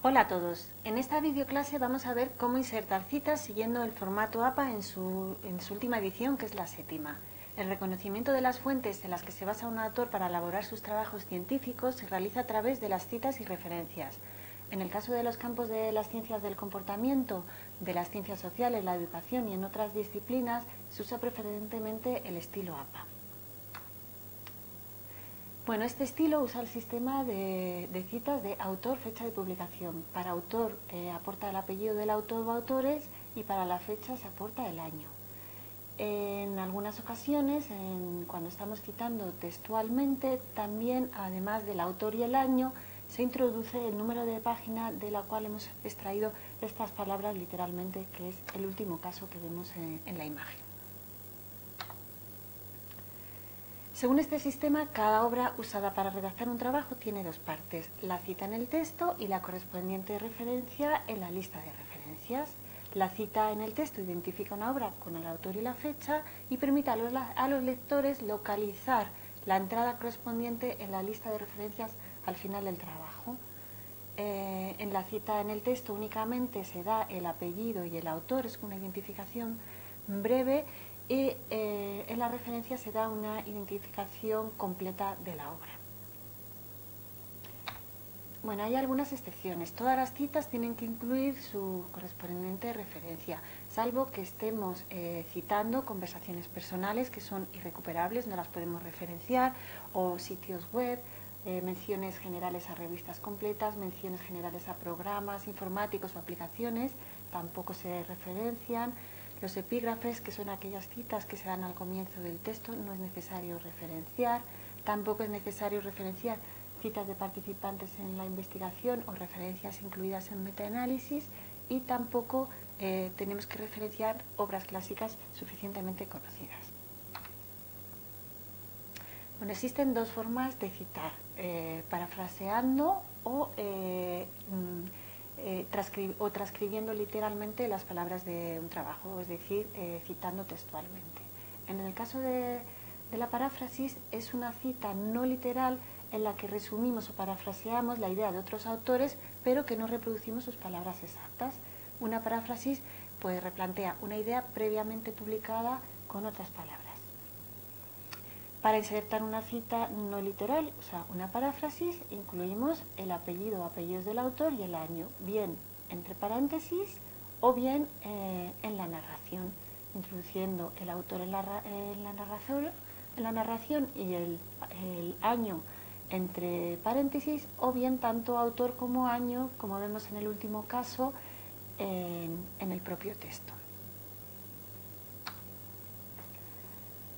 Hola a todos. En esta videoclase vamos a ver cómo insertar citas siguiendo el formato APA en su última edición, que es la 7ª. El reconocimiento de las fuentes en las que se basa un autor para elaborar sus trabajos científicos se realiza a través de las citas y referencias. En el caso de los campos de las ciencias del comportamiento, de las ciencias sociales, la educación y en otras disciplinas, se usa preferentemente el estilo APA. Bueno, este estilo usa el sistema de citas de autor, fecha de publicación. Para autor aporta el apellido del autor o autores y para la fecha se aporta el año. En algunas ocasiones, cuando estamos citando textualmente, también, además del autor y el año, se introduce el número de página de la cual hemos extraído estas palabras literalmente, que es el último caso que vemos en la imagen. Según este sistema, cada obra usada para redactar un trabajo tiene dos partes, la cita en el texto y la correspondiente referencia en la lista de referencias. La cita en el texto identifica una obra con el autor y la fecha y permite a los lectores localizar la entrada correspondiente en la lista de referencias al final del trabajo. En la cita en el texto únicamente se da el apellido y el autor, es una identificación breve, y en la referencia se da una identificación completa de la obra. Bueno, hay algunas excepciones. Todas las citas tienen que incluir su correspondiente referencia, salvo que estemos citando conversaciones personales que son irrecuperables, no las podemos referenciar, o sitios web, menciones generales a revistas completas, menciones generales a programas informáticos o aplicaciones, tampoco se referencian. Los epígrafes, que son aquellas citas que se dan al comienzo del texto, no es necesario referenciar. Tampoco es necesario referenciar citas de participantes en la investigación o referencias incluidas en metaanálisis, y tampoco tenemos que referenciar obras clásicas suficientemente conocidas. Bueno, existen dos formas de citar, parafraseando o transcribiendo literalmente las palabras de un trabajo, es decir, citando textualmente. En el caso de la paráfrasis, es una cita no literal en la que resumimos o parafraseamos la idea de otros autores, pero que no reproducimos sus palabras exactas. Una paráfrasis pues replantea una idea previamente publicada con otras palabras. Para insertar una cita no literal, o sea, una paráfrasis, incluimos el apellido o apellidos del autor y el año, bien entre paréntesis o bien en la narración, introduciendo el autor en la narración y el año entre paréntesis, o bien tanto autor como año, como vemos en el último caso, en el propio texto.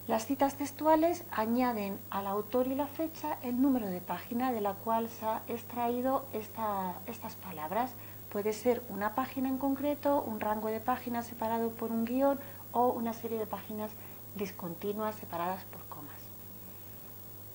Las citas textuales añaden al autor y la fecha el número de página de la cual se ha extraído estas palabras. Puede ser una página en concreto, un rango de páginas separado por un guión o una serie de páginas discontinuas separadas por comas.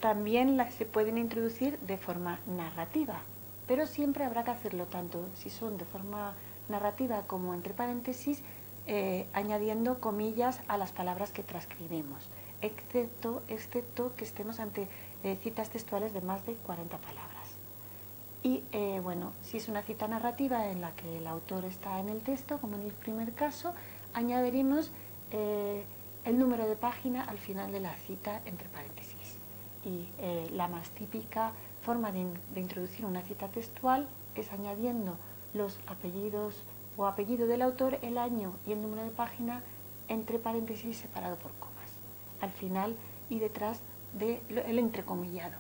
También se pueden introducir de forma narrativa, pero siempre habrá que hacerlo tanto si son de forma narrativa como entre paréntesis, añadiendo comillas a las palabras que transcribimos, excepto que estemos ante citas textuales de más de 40 palabras. Y bueno, si es una cita narrativa en la que el autor está en el texto, como en el primer caso, añadiremos el número de página al final de la cita entre paréntesis. Y la más típica forma de introducir una cita textual es añadiendo los apellidos o apellido del autor, el año y el número de página entre paréntesis separado por comas, al final y detrás del entrecomillado.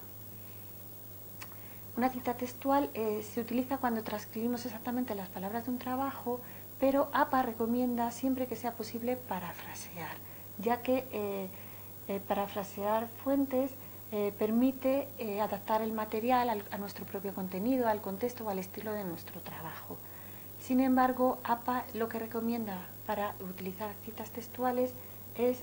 Una cita textual se utiliza cuando transcribimos exactamente las palabras de un trabajo, pero APA recomienda siempre que sea posible parafrasear, ya que parafrasear fuentes permite adaptar el material a nuestro propio contenido, al contexto o al estilo de nuestro trabajo. Sin embargo, APA lo que recomienda para utilizar citas textuales es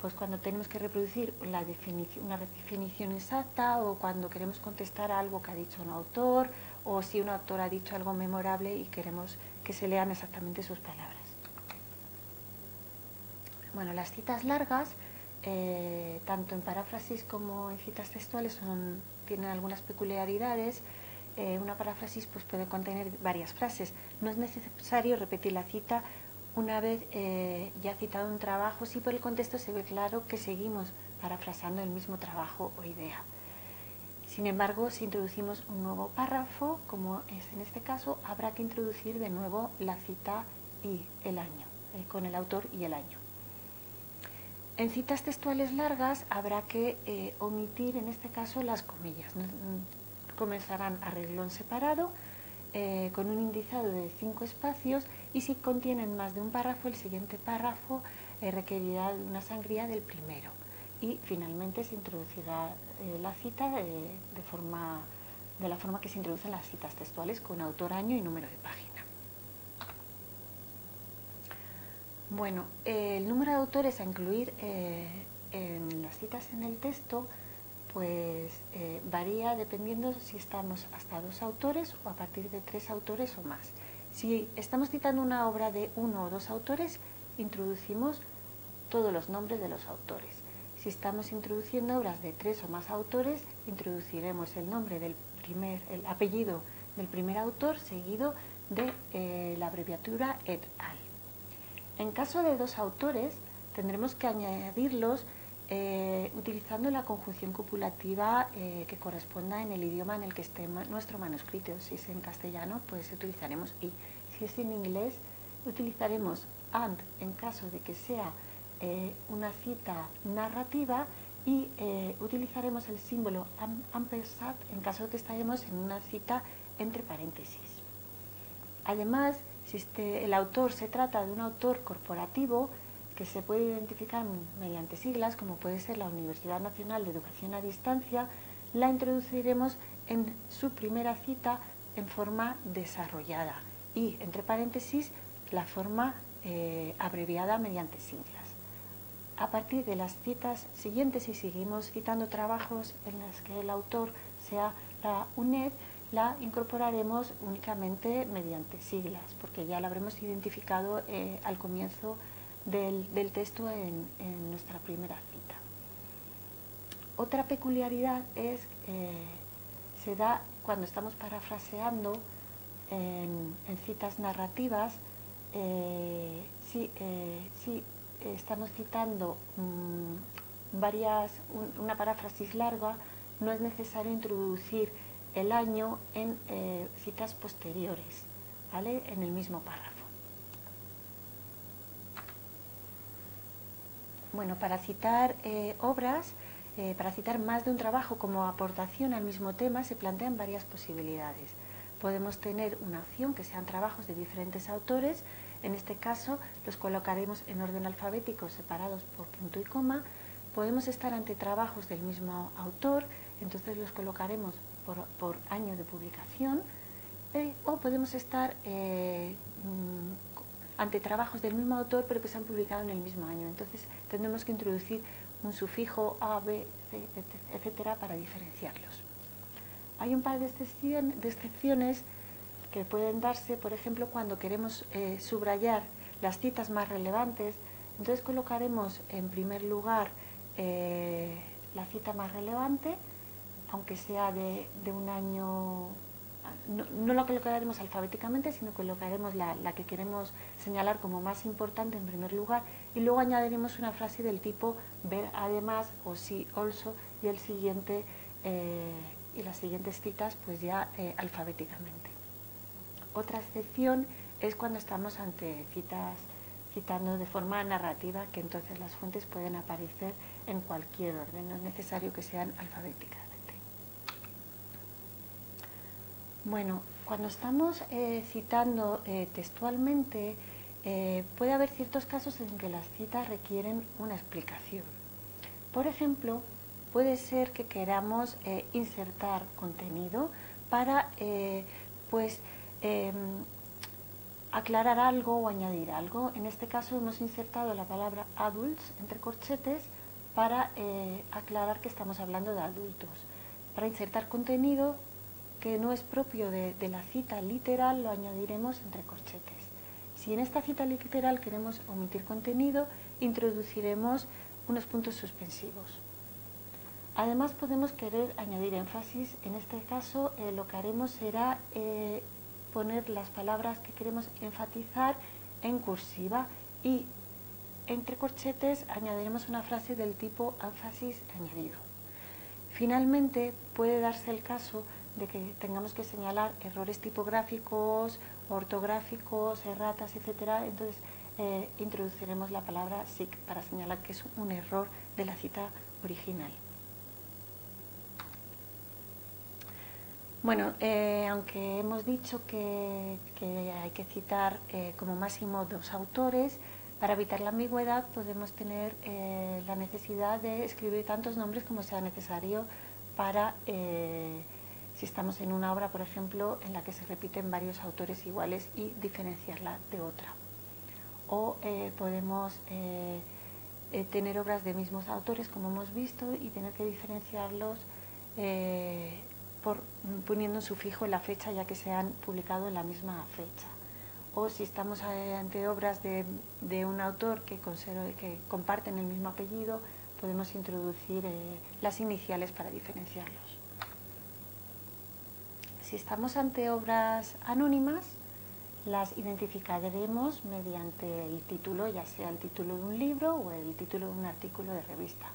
pues cuando tenemos que reproducir una definición exacta, o cuando queremos contestar a algo que ha dicho un autor, o si un autor ha dicho algo memorable y queremos que se lean exactamente sus palabras. Bueno, las citas largas, tanto en paráfrasis como en citas textuales, tienen algunas peculiaridades una paráfrasis pues, puede contener varias frases. No es necesario repetir la cita una vez ya citado un trabajo, si por el contexto se ve claro que seguimos parafraseando el mismo trabajo o idea. Sin embargo, si introducimos un nuevo párrafo, como es en este caso, habrá que introducir de nuevo la cita y el año, con el autor y el año. En citas textuales largas habrá que omitir en este caso las comillas. Comenzarán a renglón separado con un indizado de 5 espacios y si contienen más de un párrafo, el siguiente párrafo requerirá de una sangría del primero y finalmente se introducirá la cita de la forma que se introducen las citas textuales con autor, año y número de página. Bueno, el número de autores a incluir en las citas en el texto pues varía dependiendo si estamos hasta 2 autores o a partir de 3 autores o más. Si estamos citando una obra de 1 o 2 autores, introducimos todos los nombres de los autores. Si estamos introduciendo obras de 3 o más autores, introduciremos el nombre el apellido del primer autor seguido de la abreviatura et al. En caso de 2 autores, tendremos que añadirlos utilizando la conjunción copulativa que corresponda en el idioma en el que esté nuestro manuscrito. Si es en castellano, pues utilizaremos y. Si es en inglés, utilizaremos and en caso de que sea una cita narrativa y utilizaremos el símbolo ampersand en caso de que estemos en una cita entre paréntesis. Además, si el autor se trata de un autor corporativo que se puede identificar mediante siglas, como puede ser la Universidad Nacional de Educación a Distancia, la introduciremos en su primera cita en forma desarrollada y, entre paréntesis, la forma abreviada mediante siglas. A partir de las citas siguientes, si seguimos citando trabajos en los que el autor sea la UNED, la incorporaremos únicamente mediante siglas, porque ya la habremos identificado al comienzo del texto en nuestra primera cita. Otra peculiaridad se da cuando estamos parafraseando en citas narrativas. Si estamos citando una paráfrasis larga, no es necesario introducir el año en citas posteriores, ¿vale? En el mismo párrafo. Bueno, para citar obras, para citar más de un trabajo como aportación al mismo tema, se plantean varias posibilidades. Podemos tener una opción que sean trabajos de diferentes autores. En este caso los colocaremos en orden alfabético separados por punto y coma. Podemos estar ante trabajos del mismo autor, entonces los colocaremos por año de publicación, o podemos estar ante trabajos del mismo autor pero que se han publicado en el mismo año. Entonces tendremos que introducir un sufijo A, B, C, etcétera, para diferenciarlos. Hay un par de excepciones que pueden darse, por ejemplo, cuando queremos subrayar las citas más relevantes. Entonces colocaremos en primer lugar la cita más relevante, aunque sea de un año. No la colocaremos alfabéticamente, sino colocaremos la que queremos señalar como más importante en primer lugar y luego añadiremos una frase del tipo ver además o sí also y el siguiente y las siguientes citas pues ya alfabéticamente. Otra excepción es cuando estamos ante citas citando de forma narrativa, que entonces las fuentes pueden aparecer en cualquier orden, no es necesario que sean alfabéticamente. Bueno, cuando estamos citando textualmente, puede haber ciertos casos en que las citas requieren una explicación. Por ejemplo, puede ser que queramos insertar contenido para aclarar algo o añadir algo. En este caso hemos insertado la palabra adults entre corchetes para aclarar que estamos hablando de adultos. Para insertar contenido que no es propio de la cita literal, lo añadiremos entre corchetes. Si en esta cita literal queremos omitir contenido, introduciremos unos puntos suspensivos. Además podemos querer añadir énfasis. En este caso lo que haremos será poner las palabras que queremos enfatizar en cursiva y entre corchetes añadiremos una frase del tipo énfasis añadido. Finalmente puede darse el caso de que tengamos que señalar errores tipográficos, ortográficos, erratas, etc. Entonces introduciremos la palabra sic para señalar que es un error de la cita original. Bueno, aunque hemos dicho que hay que citar como máximo 2 autores, para evitar la ambigüedad podemos tener la necesidad de escribir tantos nombres como sea necesario para, si estamos en una obra, por ejemplo, en la que se repiten varios autores iguales y diferenciarla de otra. O podemos tener obras de mismos autores, como hemos visto, y tener que diferenciarlos poniendo un sufijo en la fecha, ya que se han publicado en la misma fecha. O si estamos ante obras de un autor que comparten el mismo apellido, podemos introducir las iniciales para diferenciarlos. Si estamos ante obras anónimas, las identificaremos mediante el título, ya sea el título de un libro o el título de un artículo de revista.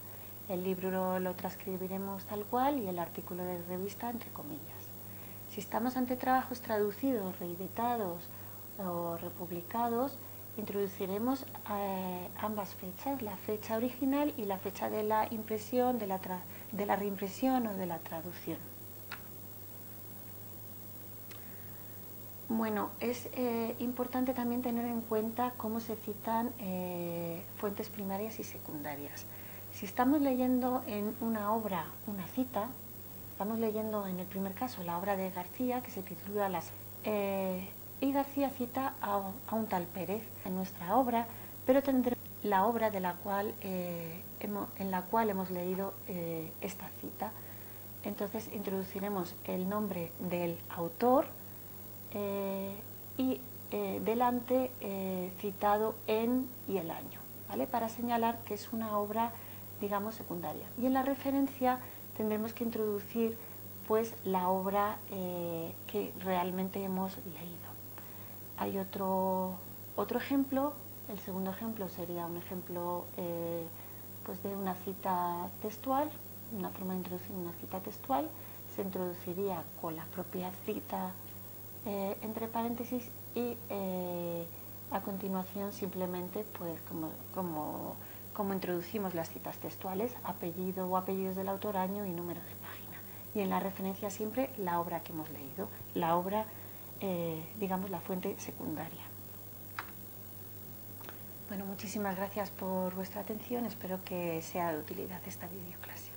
El libro lo transcribiremos tal cual y el artículo de revista entre comillas. Si estamos ante trabajos traducidos, reeditados o republicados, introduciremos ambas fechas, la fecha original y la fecha de la impresión, de la reimpresión o de la traducción. Bueno, es importante también tener en cuenta cómo se citan fuentes primarias y secundarias. Si estamos leyendo en una obra una cita, estamos leyendo en el primer caso la obra de García, que se titula y García cita a un tal Pérez en nuestra obra, pero tendremos la obra en la cual hemos leído esta cita. Entonces introduciremos el nombre del autor y delante citado en y el año, ¿vale? Para señalar que es una obra, digamos, secundaria. Y en la referencia tendremos que introducir pues la obra que realmente hemos leído. Hay otro ejemplo. El segundo ejemplo sería un ejemplo pues de una cita textual, una forma de introducir una cita textual. Se introduciría con la propia cita entre paréntesis y a continuación simplemente pues como introducimos las citas textuales, apellido o apellidos del autor, año y número de página. Y en la referencia siempre la obra que hemos leído, la obra, digamos, la fuente secundaria. Bueno, muchísimas gracias por vuestra atención, espero que sea de utilidad esta videoclase.